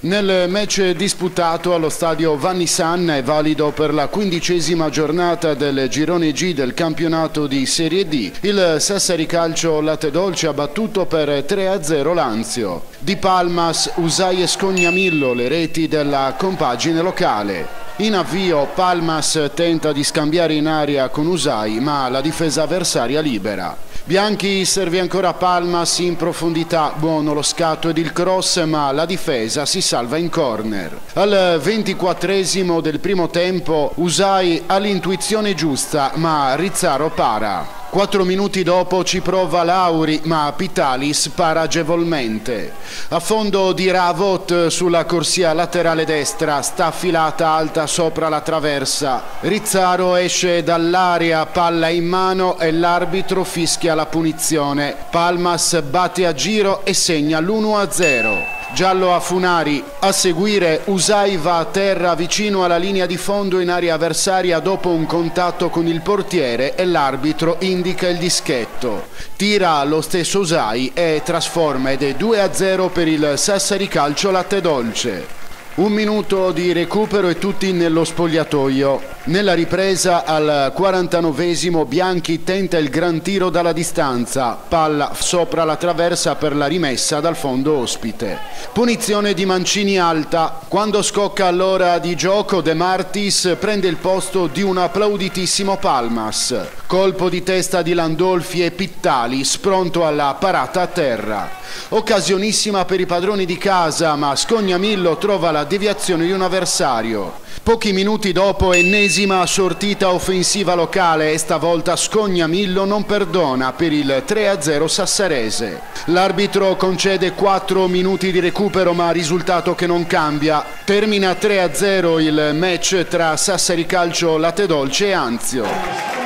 Nel match disputato allo stadio Vanni San e valido per la 15ª giornata del girone G del campionato di Serie D, il Sassari Calcio Latte Dolce ha battuto per 3-0 Lazio. Di Palmas, Usai e Scognamillo le reti della compagine locale. In avvio Palmas tenta di scambiare in aria con Usai, ma la difesa avversaria libera. Bianchi serve ancora Palmas in profondità, buono lo scatto ed il cross, ma la difesa si salva in corner. Al 24esimo del primo tempo Usai ha l'intuizione giusta, ma Rizzaro para. 4 minuti dopo ci prova Lauri, ma Pitalis para agevolmente. A fondo di Ravot sulla corsia laterale destra, sta affilata alta sopra la traversa. Rizzaro esce dall'area, palla in mano e l'arbitro fischia la punizione. Palmas batte a giro e segna l'1-0. Giallo a Funari. A seguire Usai va a terra vicino alla linea di fondo in area avversaria dopo un contatto con il portiere e l'arbitro indica il dischetto. Tira lo stesso Usai e trasforma ed è 2-0 per il Sassari Calcio Latte Dolce. 1 minuto di recupero e tutti nello spogliatoio. Nella ripresa al 49esimo Bianchi tenta il gran tiro dalla distanza, palla sopra la traversa per la rimessa dal fondo ospite. Punizione di Mancini alta. Quando scocca l'ora di gioco De Martis prende il posto di un applauditissimo Palmas. Colpo di testa di Landolfi e Pitalis pronto alla parata a terra. Occasionissima per i padroni di casa, ma Scognamillo trova la deviazione di un avversario. Pochi minuti dopo ennesima sortita offensiva locale e stavolta Scognamillo non perdona per il 3-0 sassarese. L'arbitro concede 4 minuti di recupero, ma risultato che non cambia. Termina 3-0 il match tra Sassari Calcio Latte Dolce e Anzio.